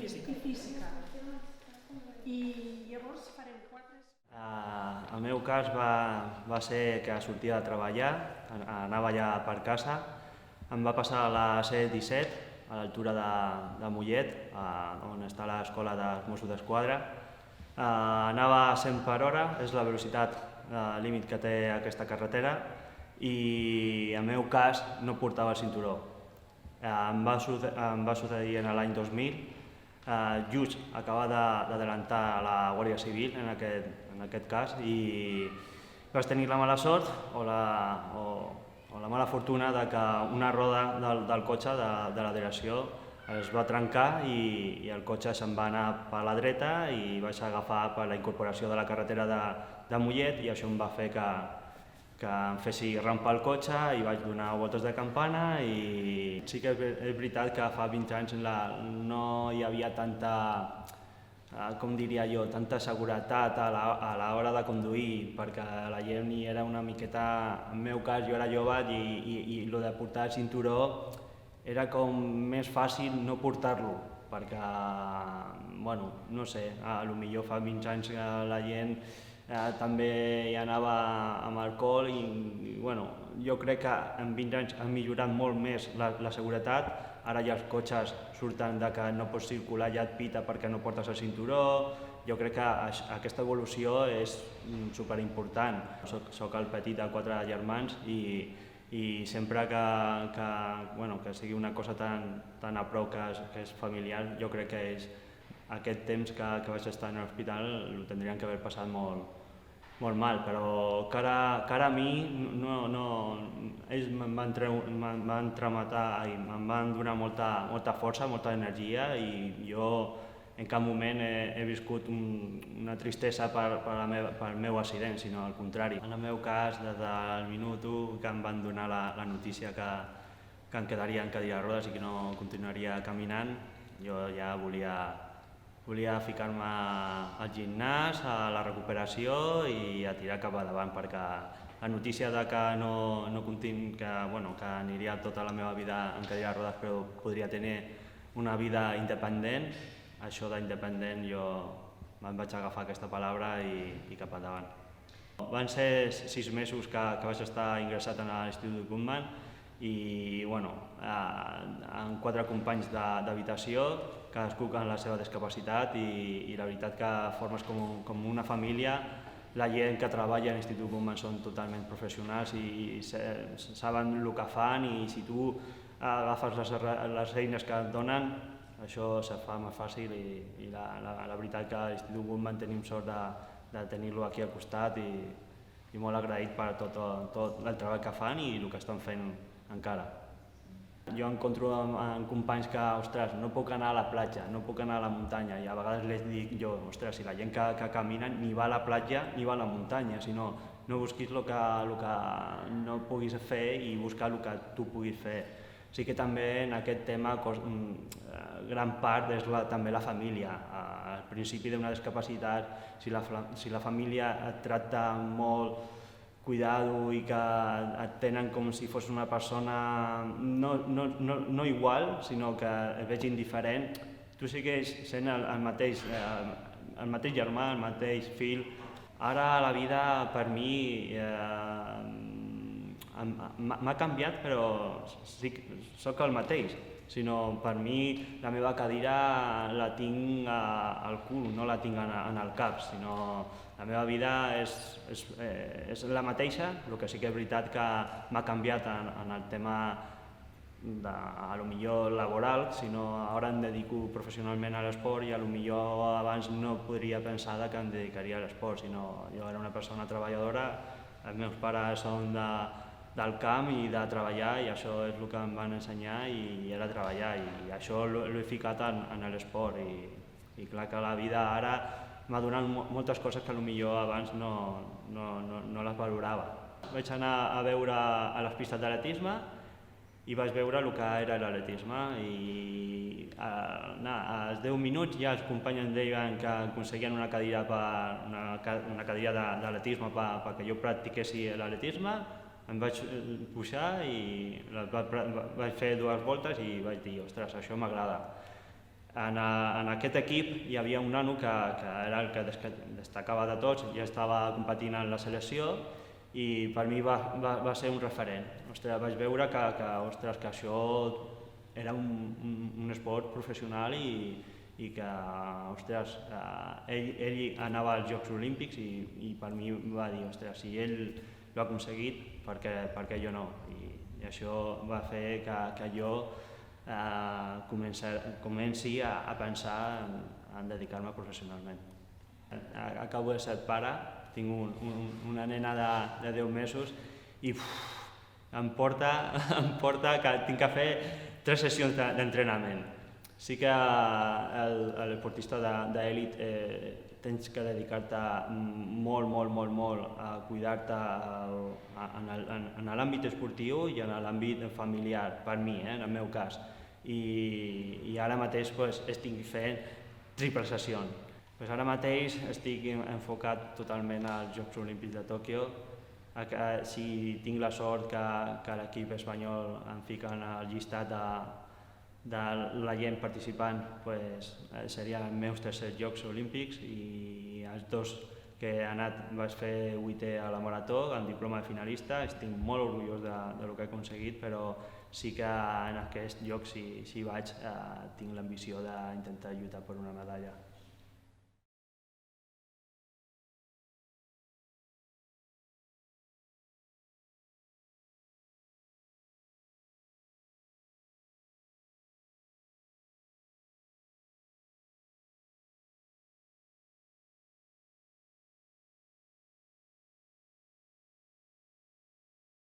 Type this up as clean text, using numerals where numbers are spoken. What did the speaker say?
física. I llavors farem 4... El meu cas va ser que sortia de treballar, anava ja per casa, em va passar a la C-17, a l'altura de Mollet, on està l'escola dels Mossos d'Esquadra. Anava a 100 per hora, és la velocitat límit que té aquesta carretera, i en el meu cas no portava el cinturó. Em va succeir en l'any 2000, just acaba d'adelantar la Guàrdia Civil en aquest cas, i vaig tenir la mala sort o la mala fortuna de que una roda del cotxe de la direcció es va trencar i el cotxe se'n va anar per la dreta i vaig agafar per la incorporació de la carretera de Mollet, i això em va fer que em fessi rampar el cotxe i vaig donar voltes de campana. I sí que és veritat que fa 20 anys no hi havia tanta, com diria jo, tanta seguretat a l'hora de conduir, perquè la gent hi era una miqueta... En el meu cas, jo era jove i el de portar el cinturó era com més fàcil no portar-lo, perquè, bueno, no sé, potser fa 20 anys que la gent també hi anava amb alcohol i, bueno, jo crec que en 20 anys ha millorat molt més la seguretat. Ara ja els cotxes surten de que no pots circular, ja et pita perquè no portes el cinturó. Jo crec que aquesta evolució és superimportant. Soc el petit de 4 germans i sempre que sigui una cosa tan a prop que és familiar, jo crec que és aquest temps que vaig estar en l'hospital ho tindrien que haver passat molt mal, però cara a mi ells em van tramatar i em van donar molta força, molta energia, i jo en cap moment he viscut una tristesa pel meu accident, sinó al contrari. En el meu cas, des del minut 1 que em van donar la notícia que em quedaria en cadira de rodes i que no continuaria caminant, jo ja volia ficar-me al gimnàs, a la recuperació i a tirar cap endavant, perquè la notícia de que aniria tota la meva vida en cadira de rodes però podria tenir una vida independent, això d'independent jo me'n vaig agafar aquesta paraula i cap endavant. Van ser 6 mesos que vaig estar ingressat en l'Institut Guttmann i amb 4 companys d'habitació, cadascú amb la seva discapacitat, i la veritat que formes com una família. La gent que treballa a l'Institut Guttmann són totalment professionals i saben el que fan, i si tu agafes les eines que et donen, això se fa més fàcil, i la veritat que a l'Institut Guttmann tenim sort de tenir-lo aquí al costat i molt agraït per tot el treball que fan i el que estan fent encara. Jo encontro amb companys que, ostres, no puc anar a la platja, no puc anar a la muntanya, i a vegades les dic jo, ostres, si la gent que camina ni va a la platja ni va a la muntanya, sinó no busquis el que no puguis fer i buscar el que tu puguis fer. Sí que també en aquest tema gran part és també la família. Al principi d'una discapacitat, si la família et tracta molt cuidado i que et tenen com si fos una persona no igual, sinó que et vegin diferent, tu sigues sent el mateix germà, el mateix fill. Ara la vida per mi m'ha canviat, però soc el mateix, sinó per mi la meva cadira la tinc al cul, no la tinc en el cap, sinó la meva vida és la mateixa. El que sí que és veritat que m'ha canviat en el tema a lo millor laboral, sinó ara em dedico professionalment a l'esport, i a lo millor abans no podria pensar que em dedicaria a l'esport, sinó jo era una persona treballadora, els meus pares són del camp i de treballar, i això és el que em van ensenyar, i era treballar, i això l'he ficat en l'esport, i clar que la vida ara m'ha donat moltes coses que potser abans no les valorava. Vaig anar a veure a les pistes d'atletisme i vaig veure el que era l'atletisme, i als 10 minuts ja els companys em deien que aconseguien una cadira d'atletisme perquè jo practiquessi l'atletisme. Em vaig pujar i vaig fer 2 voltes i vaig dir, ostres, això m'agrada. En aquest equip hi havia un nano que era el que destacava de tots, ja estava competint en la selecció i per mi va ser un referent. Ostres, vaig veure que això era un esport professional i que ostres, ell anava als Jocs Olímpics i per mi va dir, ostres, si ell l'ha aconseguit, per què jo no? I això va fer que jo comenci a pensar en dedicar-me professionalment. Acabo de ser pare, tinc una nena de 10 mesos i em porta que tinc que fer 3 sessions d'entrenament. Sí que l'esportista d'elit tens que dedicar-te molt a cuidar-te en l'àmbit esportiu i en l'àmbit familiar, per mi, en el meu cas. I ara mateix estic fent triples sessions. Ara mateix estic enfocat totalment als Jocs Olímpics de Tòquio. Si tinc la sort que l'equip espanyol em fica en el llistat de la gent participant, serien els meus tercers Jocs Olímpics i els 2 que he anat vaig fer 8è a la marató, amb diploma de finalista. Estic molt orgullós del que he aconseguit, però sí que en aquests llocs, si vaig, tinc l'ambició d'intentar lluitar per una medalla.